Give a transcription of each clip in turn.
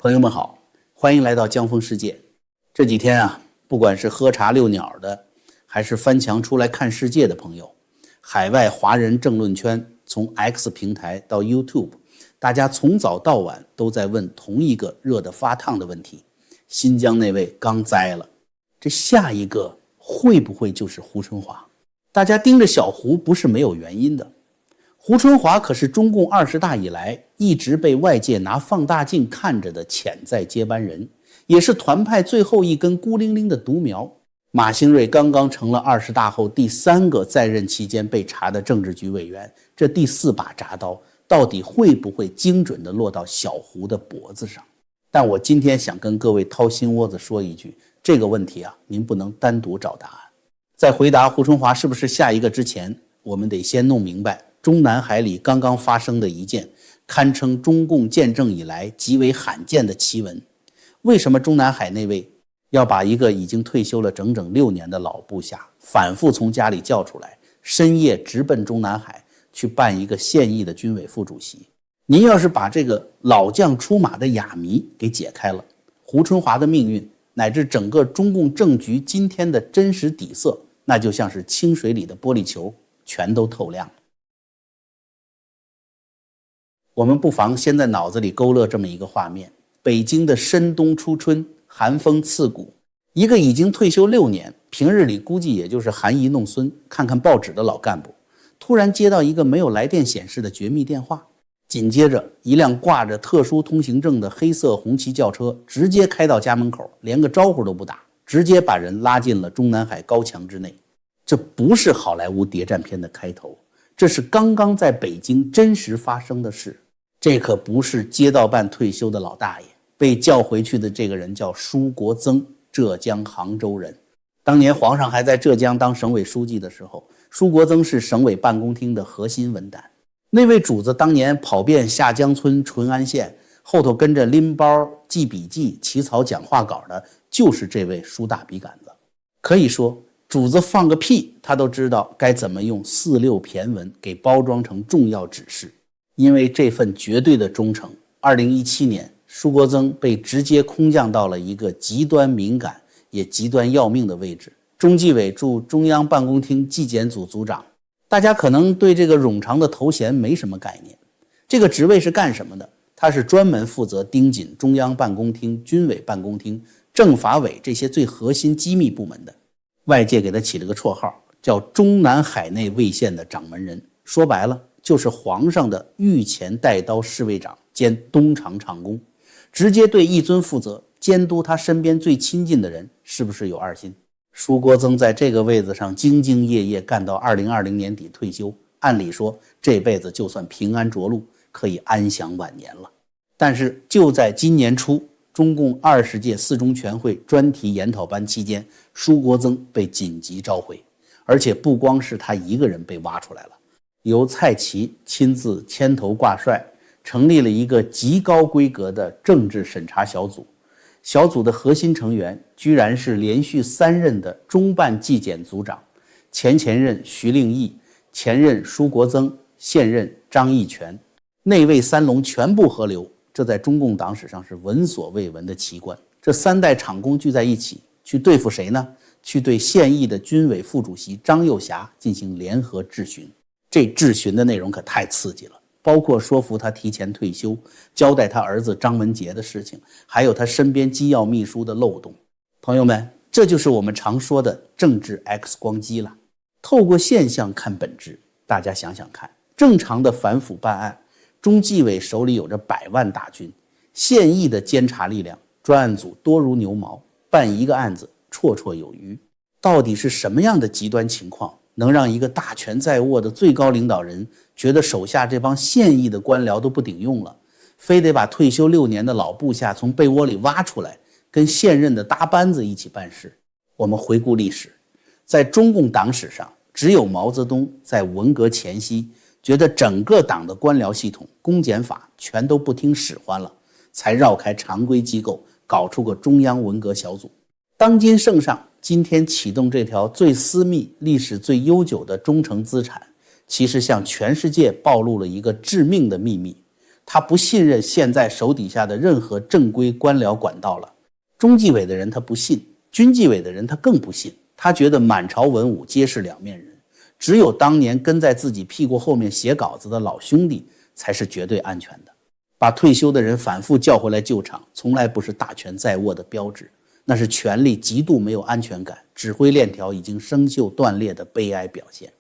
朋友们好，欢迎来到江峰世界。这几天啊，不管是喝茶遛鸟的，还是翻墙出来看世界的朋友，海外华人政论圈从 X 平台到 YouTube， 大家从早到晚都在问同一个热得发烫的问题：新疆那位刚栽了，这下一个会不会就是胡春华？大家盯着小胡不是没有原因的。胡春华可是中共20大以来一直被外界拿放大镜看着的潜在接班人，也是团派最后一根孤零零的独苗。马兴瑞刚刚成了20大后第3个在任期间被查的政治局委员，这第4把铡刀到底会不会精准地落到小胡的脖子上？但我今天想跟各位掏心窝子说一句，这个问题啊，您不能单独找答案。在回答胡春华是不是下一个之前，我们得先弄明白中南海里刚刚发生的一件堪称中共建政以来极为罕见的奇闻。为什么中南海那位要把一个已经退休了整整6年的老部下反复从家里叫出来，深夜直奔中南海去办一个现役的军委副主席？您要是把这个老将出马的哑谜给解开了，胡春华的命运乃至整个中共政局今天的真实底色，那就像是清水里的玻璃球，全都透亮了。我们不妨先在脑子里勾勒这么一个画面：北京的深冬初春，寒风刺骨，一个已经退休6年，平日里估计也就是含饴弄孙看看报纸的老干部，突然接到一个没有来电显示的绝密电话，紧接着一辆挂着特殊通行证的黑色红旗轿车直接开到家门口，连个招呼都不打，直接把人拉进了中南海高墙之内。这不是好莱坞谍战片的开头，这是刚刚在北京真实发生的事。这可不是街道办退休的老大爷，被叫回去的这个人叫舒国曾，浙江杭州人。当年皇上还在浙江当省委书记的时候，舒国曾是省委办公厅的核心文胆。那位主子当年跑遍下江村淳安县，后头跟着拎包记笔记起草讲话稿的就是这位舒大笔杆子。可以说主子放个屁他都知道该怎么用4、6骈文给包装成重要指示。因为这份绝对的忠诚，2017年舒国曾被直接空降到了一个极端敏感也极端要命的位置，中纪委驻中央办公厅纪检组组长。大家可能对这个冗长的头衔没什么概念，这个职位是干什么的？他是专门负责盯紧中央办公厅、军委办公厅、政法委这些最核心机密部门的。外界给他起了个绰号，叫中南海内卫线的掌门人，说白了就是皇上的御前带刀侍卫长兼东厂长工，直接对一尊负责，监督他身边最亲近的人是不是有二心。舒国曾在这个位子上兢兢业业干到2020年底退休，按理说这辈子就算平安着陆，可以安享晚年了。但是就在今年初，中共20届4中全会专题研讨班期间，舒国曾被紧急召回，而且不光是他一个人被挖出来了，由蔡奇亲自牵头挂帅，成立了一个极高规格的政治审查小组。小组的核心成员居然是连续3任的中办纪检组长，前任徐令义，前任舒国曾，现任张义全，内卫3龙全部合流，这在中共党史上是闻所未闻的奇观。这3代厂工聚在一起去对付谁呢？去对现役的军委副主席张又侠进行联合质询。这质询的内容可太刺激了，包括说服他提前退休，交代他儿子张文杰的事情，还有他身边机要秘书的漏洞。朋友们，这就是我们常说的政治 X 光机了。透过现象看本质，大家想想看，正常的反腐办案，中纪委手里有着100万大军，现役的监察力量，专案组多如牛毛，办一个案子绰绰有余。到底是什么样的极端情况能让一个大权在握的最高领导人觉得手下这帮现役的官僚都不顶用了，非得把退休6年的老部下从被窝里挖出来，跟现任的搭班子一起办事？我们回顾历史，在中共党史上，只有毛泽东在文革前夕觉得整个党的官僚系统、公检法全都不听使唤了，才绕开常规机构，搞出个中央文革小组。当今圣上今天启动这条最私密、历史最悠久的忠诚资产，其实向全世界暴露了一个致命的秘密：他不信任现在手底下的任何正规官僚管道了。中纪委的人他不信，军纪委的人他更不信，他觉得满朝文武皆是两面人，只有当年跟在自己屁股后面写稿子的老兄弟才是绝对安全的。把退休的人反复叫回来救场，从来不是大权在握的标志，那是权力极度没有安全感，指挥链条已经生锈断裂的悲哀表现。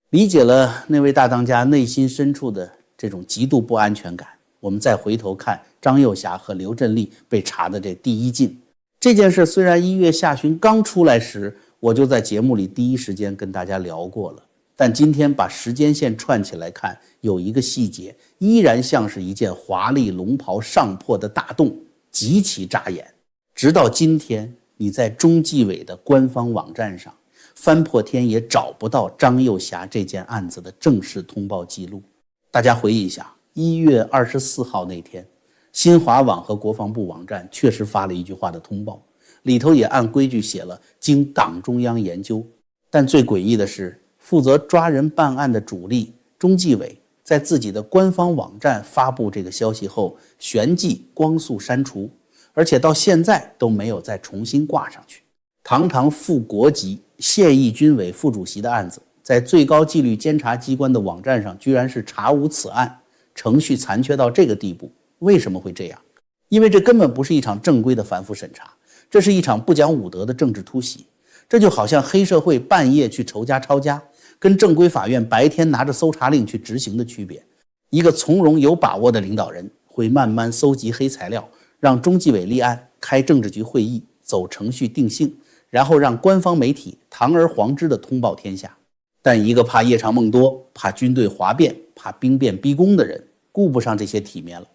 理解了那位大当家内心深处的这种极度不安全感，我们再回头看张幼霞和刘振利被查的这第一进。这件事虽然1月下旬刚出来时，我就在节目里第一时间跟大家聊过了，但今天把时间线串起来看，有一个细节依然像是一件华丽龙袍上破的大洞，极其扎眼。直到今天，你在中纪委的官方网站上翻破天也找不到张幼霞这件案子的正式通报记录。大家回忆一下，1月24号那天，新华网和国防部网站确实发了一句话的通报，里头也按规矩写了经党中央研究。但最诡异的是，负责抓人办案的主力中纪委在自己的官方网站发布这个消息后，旋即光速删除，而且到现在都没有再重新挂上去。堂堂副国级现役军委副主席的案子，在最高纪律监察机关的网站上居然是查无此案，程序残缺到这个地步。为什么会这样？因为这根本不是一场正规的反腐审查，这是一场不讲武德的政治突袭。这就好像黑社会半夜去仇家抄家，跟正规法院白天拿着搜查令去执行的区别。一个从容有把握的领导人会慢慢搜集黑材料，让中纪委立案，开政治局会议，走程序定性，然后让官方媒体堂而皇之的通报天下。但一个怕夜长梦多，怕军队哗变，怕兵变逼宫的人，顾不上这些体面了，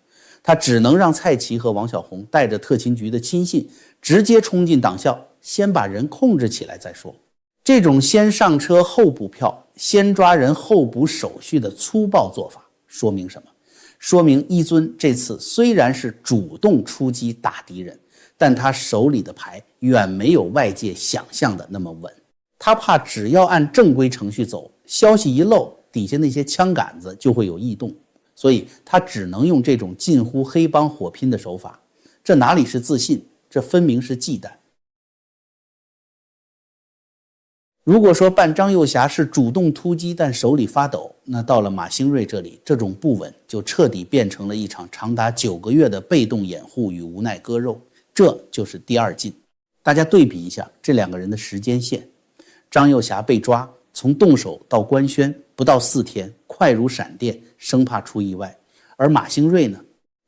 他只能让蔡奇和王小红带着特勤局的亲信直接冲进党校，先把人控制起来再说。这种先上车后补票，先抓人后补手续的粗暴做法，说明什么？说明一尊这次虽然是主动出击打敌人，但他手里的牌远没有外界想象的那么稳。他怕只要按正规程序走，消息一漏，底下那些枪杆子就会有异动，所以他只能用这种近乎黑帮火拼的手法。这哪里是自信，这分明是忌惮。如果说办张幼霞是主动突击但手里发抖，那到了马兴瑞这里，这种不稳就彻底变成了一场长达9个月的被动掩护与无奈割肉，这就是第二进。大家对比一下这两个人的时间线，张幼霞被抓，从动手到官宣不到4天，快如闪电，生怕出意外。而马兴瑞呢，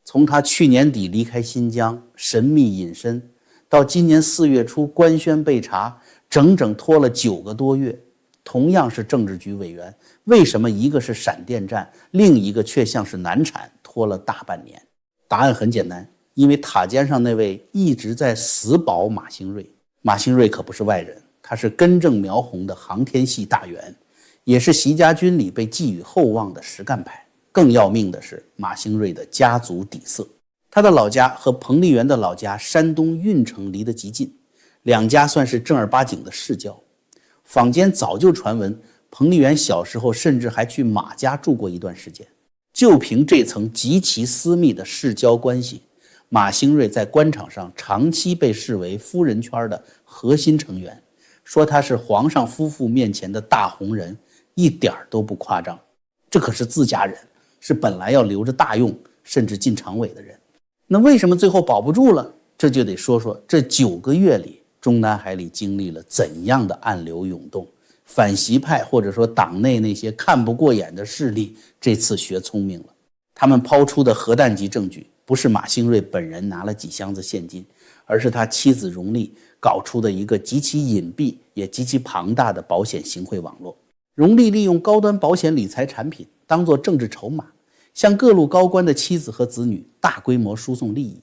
从他去年底离开新疆神秘隐身，到今年4月初官宣被查，整整拖了9个多月。同样是政治局委员，为什么一个是闪电战，另一个却像是难产，拖了大半年？答案很简单，因为塔尖上那位一直在死保马兴瑞。马兴瑞可不是外人，他是根正苗红的航天系大员，也是习家军里被寄予厚望的实干派。更要命的是马兴瑞的家族底色，他的老家和彭丽媛的老家山东运城离得极近，两家算是正儿八经的世交。坊间早就传闻彭丽媛小时候甚至还去马家住过一段时间。就凭这层极其私密的世交关系，马兴瑞在官场上长期被视为夫人圈的核心成员，说他是皇上夫妇面前的大红人，一点都不夸张。这可是自家人，是本来要留着大用甚至进常委的人。那为什么最后保不住了？这就得说说这9个月里中南海里经历了怎样的暗流涌动。反习派或者说党内那些看不过眼的势力这次学聪明了，他们抛出的核弹级证据不是马兴瑞本人拿了几箱子现金，而是他妻子荣丽搞出的一个极其隐蔽也极其庞大的保险行贿网络。荣丽利用高端保险理财产品当作政治筹码，向各路高官的妻子和子女大规模输送利益。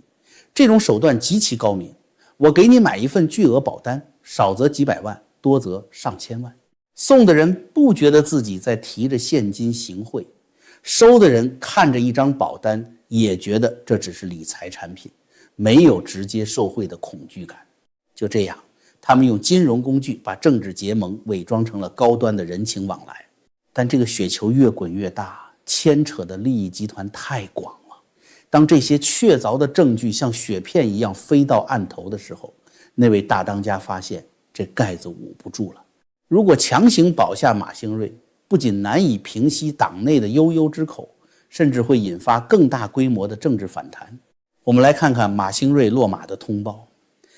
这种手段极其高明，我给你买一份巨额保单，少则几百万，多则上千万。送的人不觉得自己在提着现金行贿，收的人看着一张保单也觉得这只是理财产品，没有直接受贿的恐惧感。就这样，他们用金融工具把政治结盟伪装成了高端的人情往来。但这个雪球越滚越大，牵扯的利益集团太广了。当这些确凿的证据像雪片一样飞到案头的时候，那位大当家发现这盖子捂不住了。如果强行保下马兴瑞，不仅难以平息党内的悠悠之口，甚至会引发更大规模的政治反弹。我们来看看马兴瑞落马的通报。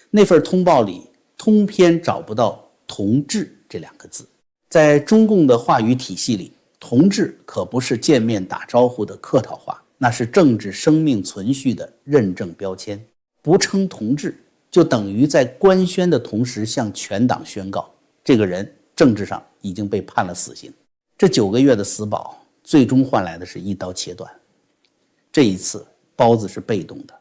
那份通报里通篇找不到同志这2个字。在中共的话语体系里，同志可不是见面打招呼的客套话，那是政治生命存续的认证标签。不称同志，就等于在官宣的同时向全党宣告，这个人政治上已经被判了死刑。这9个月的死保，最终换来的是一刀切断。这一次，包子是被动的，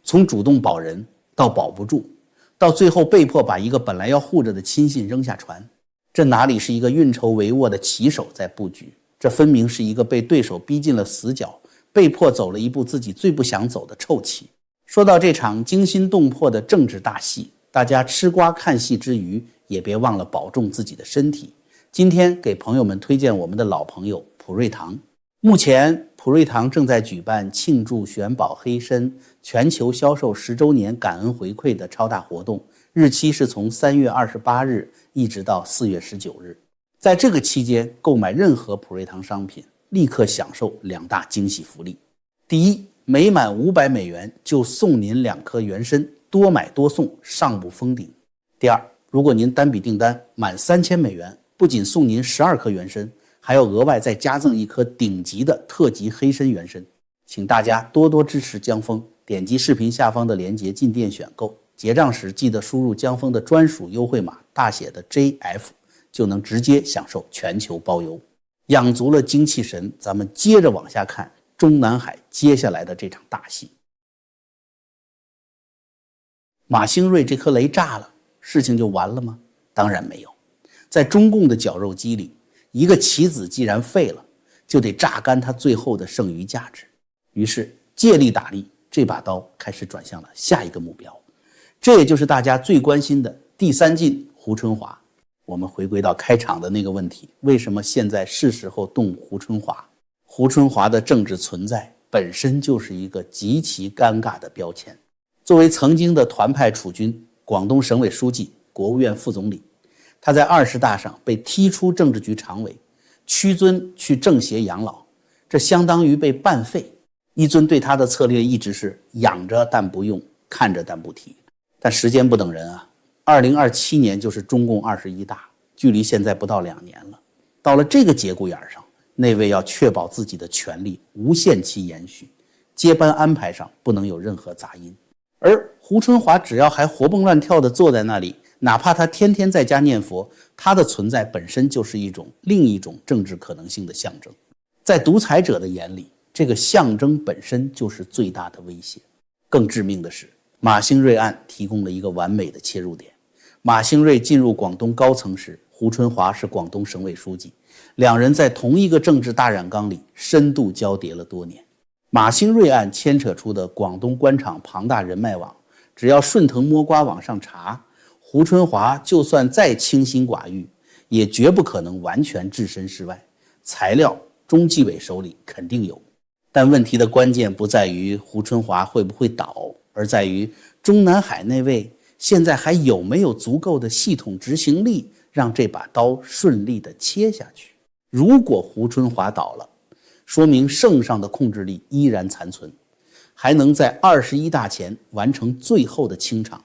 从主动保人到保不住，到最后被迫把一个本来要护着的亲信扔下船。这哪里是一个运筹帷幄的棋手在布局，这分明是一个被对手逼进了死角，被迫走了一步自己最不想走的臭棋。说到这场惊心动魄的政治大戏，大家吃瓜看戏之余，也别忘了保重自己的身体。今天给朋友们推荐我们的老朋友普瑞堂。目前普瑞堂正在举办庆祝玄宝黑参全球销售10周年感恩回馈的超大活动，日期是从3月28日一直到4月19日。在这个期间，购买任何普瑞堂商品，立刻享受2大惊喜福利。第一，每满500美元就送您2颗原参，多买多送，上不封顶。第二，如果您单笔订单满3000美元，不仅送您12颗原参，还要额外再加赠1颗顶级的特级黑参原参。请大家多多支持江峰，点击视频下方的链接进店选购，结账时记得输入江峰的专属优惠码大写的 JF， 就能直接享受全球包邮。养足了精气神，咱们接着往下看中南海接下来的这场大戏。马兴瑞这颗雷炸了，事情就完了吗？当然没有。在中共的绞肉机里，一个棋子既然废了，就得榨干它最后的剩余价值。于是借力打力，这把刀开始转向了下一个目标。这也就是大家最关心的第3晋胡春华。我们回归到开场的那个问题，为什么现在是时候动胡春华？胡春华的政治存在本身就是一个极其尴尬的标签。作为曾经的团派储君、广东省委书记、国务院副总理，他在20大上被踢出政治局常委，屈尊去政协养老，这相当于被半废。一尊对他的策略一直是养着但不用，看着但不提。但时间不等人啊，2027年就是中共21大，距离现在不到2年了。到了这个节骨眼上，那位要确保自己的权力无限期延续，接班安排上不能有任何杂音。而胡春华只要还活蹦乱跳地坐在那里，哪怕他天天在家念佛，他的存在本身就是另一种政治可能性的象征。在独裁者的眼里，这个象征本身就是最大的威胁。更致命的是，马兴瑞案提供了一个完美的切入点。马兴瑞进入广东高层时，胡春华是广东省委书记，两人在同一个政治大染缸里深度交叠了多年。马兴瑞案牵扯出的广东官场庞大人脉网，只要顺藤摸瓜往上查，胡春华就算再清心寡欲，也绝不可能完全置身事外。材料中纪委手里肯定有，但问题的关键不在于胡春华会不会倒，而在于中南海那位现在还有没有足够的系统执行力，让这把刀顺利地切下去。如果胡春华倒了，说明圣上的控制力依然残存，还能在21大前完成最后的清场。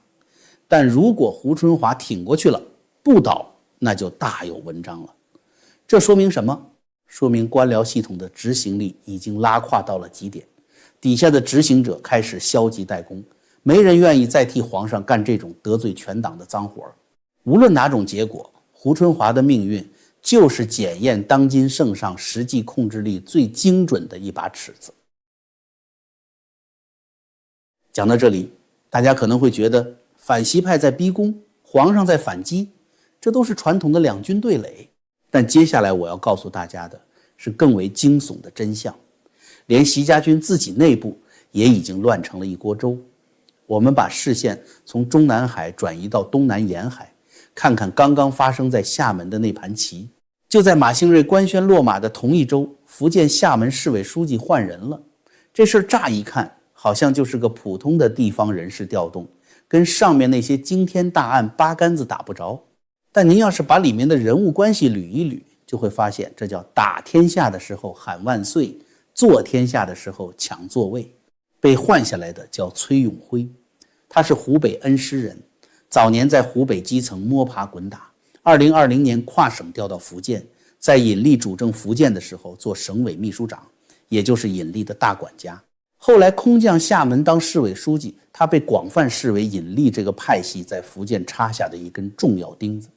但如果胡春华挺过去了，不倒，那就大有文章了。这说明什么？说明官僚系统的执行力已经拉胯到了极点，底下的执行者开始消极怠工，没人愿意再替皇上干这种得罪全党的脏活。无论哪种结果，胡春华的命运就是检验当今圣上实际控制力最精准的一把尺子。讲到这里，大家可能会觉得反习派在逼宫，皇上在反击，这都是传统的两军对垒。但接下来我要告诉大家的是更为惊悚的真相，连习家军自己内部也已经乱成了一锅粥。我们把视线从中南海转移到东南沿海，看看刚刚发生在厦门的那盘棋。就在马兴瑞官宣落马的同一周，福建厦门市委书记换人了。这事乍一看好像就是个普通的地方人事调动，跟上面那些惊天大案八竿子打不着。但您要是把里面的人物关系捋一捋，就会发现这叫打天下的时候喊万岁，坐天下的时候抢座位。被换下来的叫崔永辉，他是湖北恩施人，早年在湖北基层摸爬滚打，2020年跨省调到福建，在尹力主政福建的时候做省委秘书长，也就是尹力的大管家。后来空降厦门当市委书记，他被广泛视为尹力这个派系在福建插下的一根重要钉子。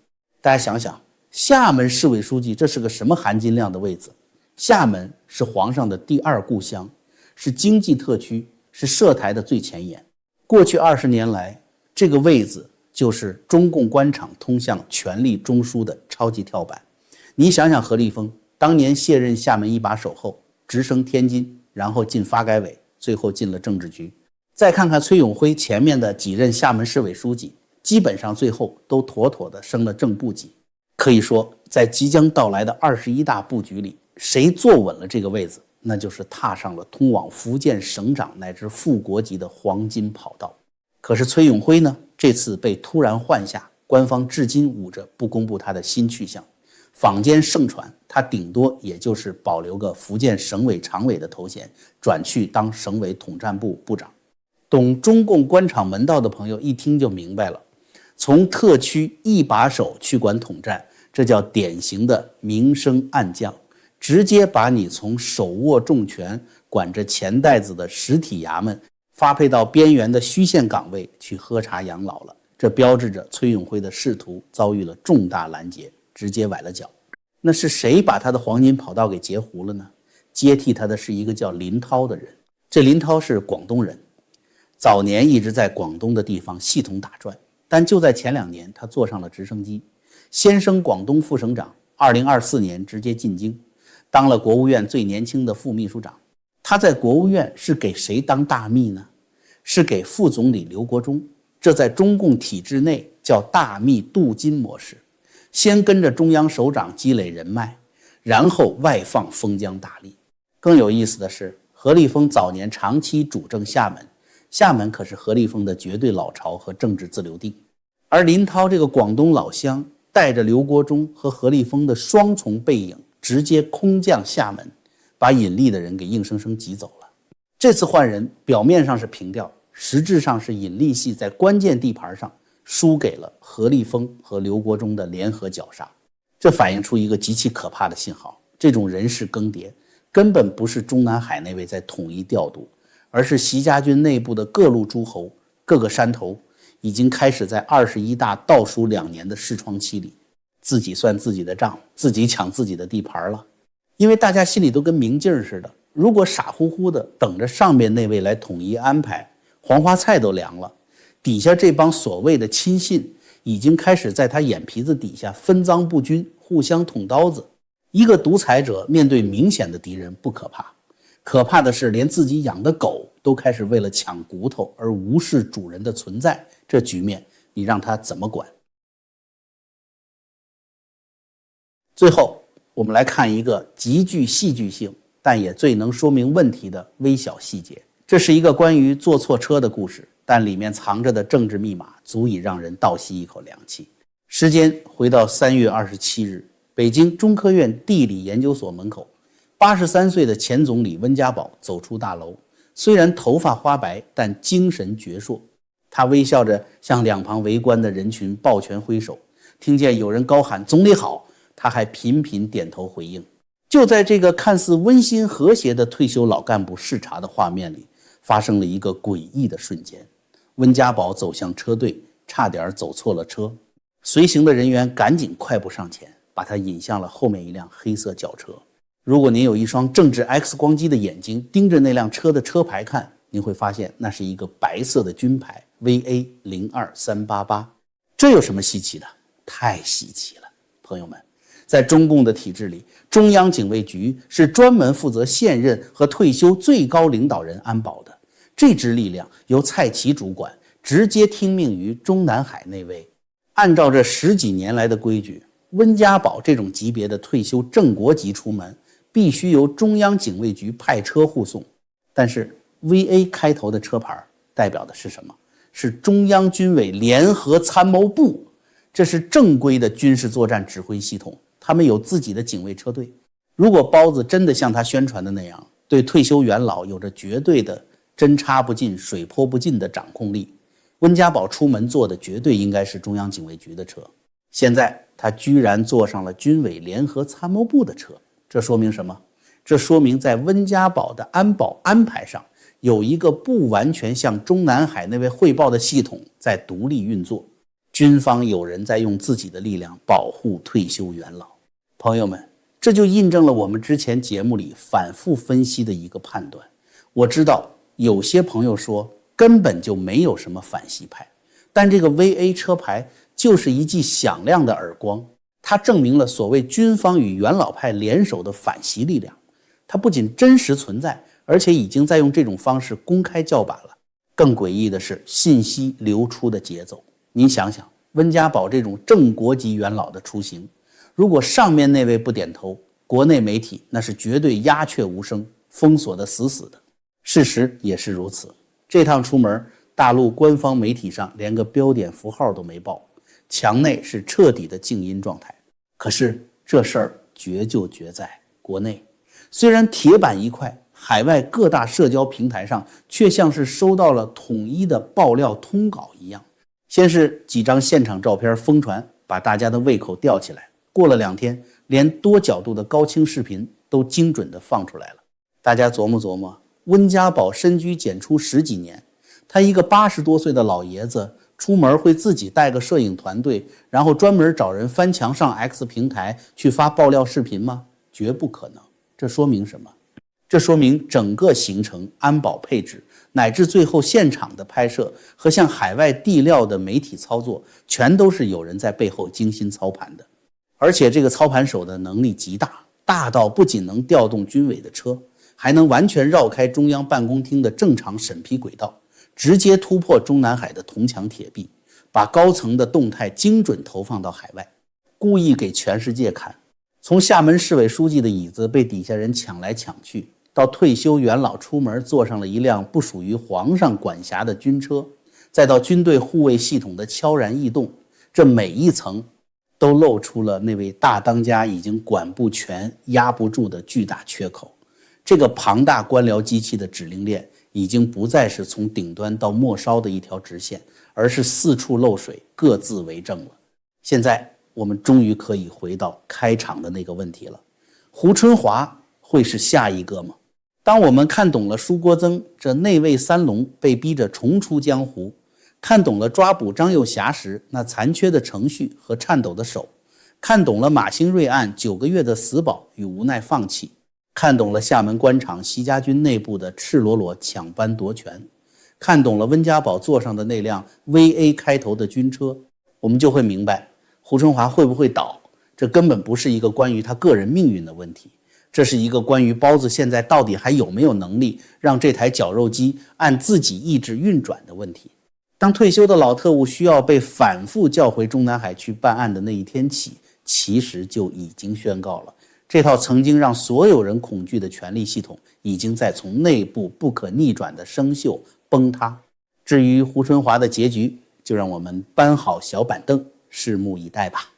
大家想想，厦门市委书记这是个什么含金量的位子？厦门是皇上的第二故乡，是经济特区，是涉台的最前沿。过去20年来，这个位子就是中共官场通向权力中枢的超级跳板。你想想何立峰当年卸任厦门一把手后，直升天津，然后进发改委，最后进了政治局。再看看崔永辉前面的几任厦门市委书记，基本上最后都妥妥的升了正部级。可以说，在即将到来的21大布局里，谁坐稳了这个位子，那就是踏上了通往福建省长乃至副国级的黄金跑道。可是崔永辉呢，这次被突然换下，官方至今捂着不公布他的新去向。坊间盛传他顶多也就是保留个福建省委常委的头衔，转去当省委统战部部长。懂中共官场门道的朋友一听就明白了，从特区一把手去管统战，这叫典型的明升暗降，直接把你从手握重权管着钱袋子的实体衙门发配到边缘的虚线岗位去喝茶养老了。这标志着崔永辉的仕途遭遇了重大拦截，直接崴了脚。那是谁把他的黄金跑道给截糊了呢？接替他的是一个叫林涛的人。这林涛是广东人，早年一直在广东的地方系统打转，但就在前2年他坐上了直升机，先升广东副省长，2024年直接进京，当了国务院最年轻的副秘书长。他在国务院是给谁当大秘呢？是给副总理刘国中。这在中共体制内叫大秘镀金模式，先跟着中央首长积累人脉，然后外放封疆大吏。更有意思的是，何立峰早年长期主政厦门，厦门可是何立峰的绝对老巢和政治自留地。而林涛这个广东老乡带着刘国中和何立峰的双重背影，直接空降厦门，把引力的人给硬生生挤走了。这次换人表面上是平调，实质上是引力系在关键地盘上输给了何立峰和刘国中的联合绞杀。这反映出一个极其可怕的信号，这种人事更迭根本不是中南海那位在统一调度，而是习家军内部的各路诸侯、各个山头已经开始在21大倒数2年的试窗期里，自己算自己的账，自己抢自己的地盘了。因为大家心里都跟明镜似的，如果傻乎乎的等着上面那位来统一安排，黄花菜都凉了，底下这帮所谓的亲信已经开始在他眼皮子底下分赃不均，互相捅刀子。一个独裁者面对明显的敌人不可怕，可怕的是连自己养的狗都开始为了抢骨头而无视主人的存在，这局面你让他怎么管？最后我们来看一个极具戏剧性但也最能说明问题的微小细节。这是一个关于坐错车的故事，但里面藏着的政治密码足以让人倒吸一口凉气。时间回到3月27日，北京中科院地理研究所门口，83岁的前总理温家宝走出大楼，虽然头发花白，但精神矍铄。他微笑着向两旁围观的人群抱拳挥手，听见有人高喊总理好，他还频频点头回应。就在这个看似温馨和谐的退休老干部视察的画面里，发生了一个诡异的瞬间。温家宝走向车队，差点走错了车，随行的人员赶紧快步上前，把他引向了后面一辆黑色轿车。如果您有一双政治 X 光机的眼睛盯着那辆车的车牌看，您会发现那是一个白色的军牌 VA02388。这有什么稀奇的？太稀奇了。朋友们，在中共的体制里，中央警卫局是专门负责现任和退休最高领导人安保的，这支力量由蔡奇主管，直接听命于中南海那位。按照这10几年来的规矩，温家宝这种级别的退休正国级出门，必须由中央警卫局派车护送。但是 VA 开头的车牌代表的是什么？是中央军委联合参谋部，这是正规的军事作战指挥系统，他们有自己的警卫车队。如果包子真的像他宣传的那样，对退休元老有着绝对的针插不进水泼不进的掌控力，温家宝出门坐的绝对应该是中央警卫局的车。现在他居然坐上了军委联合参谋部的车，这说明什么？这说明在温家宝的安保安排上有一个不完全向中南海那位汇报的系统在独立运作，军方有人在用自己的力量保护退休元老。朋友们，这就印证了我们之前节目里反复分析的一个判断。我知道有些朋友说根本就没有什么反习派，但这个 VA 车牌就是一记响亮的耳光，它证明了所谓军方与元老派联手的反习力量。它不仅真实存在，而且已经在用这种方式公开叫板了。更诡异的是信息流出的节奏。您想想，温家宝这种正国级元老的出行，如果上面那位不点头，国内媒体那是绝对鸦雀无声，封锁的死死的。事实也是如此，这趟出门，大陆官方媒体上连个标点符号都没报，墙内是彻底的静音状态。可是这事儿绝就绝在国内，虽然铁板一块，海外各大社交平台上却像是收到了统一的爆料通稿一样。先是几张现场照片疯传，把大家的胃口吊起来，过了2天，连多角度的高清视频都精准地放出来了。大家琢磨琢磨，温家宝深居简出10几年，他一个80多岁的老爷子出门会自己带个摄影团队，然后专门找人翻墙上 X 平台去发爆料视频吗？绝不可能。这说明什么？这说明整个行程、安保配置，乃至最后现场的拍摄和向海外递料的媒体操作，全都是有人在背后精心操盘的。而且这个操盘手的能力极大，大到不仅能调动军委的车，还能完全绕开中央办公厅的正常审批轨道，直接突破中南海的铜墙铁壁，把高层的动态精准投放到海外，故意给全世界看。从厦门市委书记的椅子被底下人抢来抢去，到退休元老出门坐上了一辆不属于皇上管辖的军车，再到军队护卫系统的悄然异动，这每一层都露出了那位大当家已经管不全、压不住的巨大缺口。这个庞大官僚机器的指令链已经不再是从顶端到末梢的一条直线，而是四处漏水，各自为政了。现在我们终于可以回到开场的那个问题了，胡春华会是下一个吗？当我们看懂了舒国曾这内卫三龙被逼着重出江湖，看懂了抓捕张幼霞时那残缺的程序和颤抖的手，看懂了马兴瑞案9个月的死保与无奈放弃，看懂了厦门官场习家军内部的赤裸裸抢班夺权，看懂了温家宝坐上的那辆 VA 开头的军车，我们就会明白胡春华会不会倒，这根本不是一个关于他个人命运的问题，这是一个关于包子现在到底还有没有能力让这台绞肉机按自己意志运转的问题。当退休的老特务需要被反复叫回中南海去办案的那一天起，其实就已经宣告了，这套曾经让所有人恐惧的权力系统已经在从内部不可逆转的生锈崩塌。至于胡春华的结局，就让我们搬好小板凳拭目以待吧。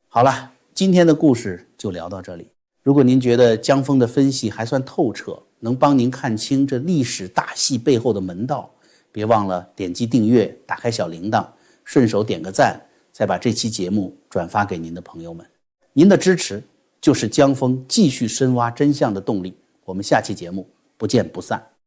好了，今天的故事就聊到这里。如果您觉得江峰的分析还算透彻，能帮您看清这历史大戏背后的门道，别忘了点击订阅，打开小铃铛，顺手点个赞，再把这期节目转发给您的朋友们。您的支持就是江峰继续深挖真相的动力。我们下期节目不见不散。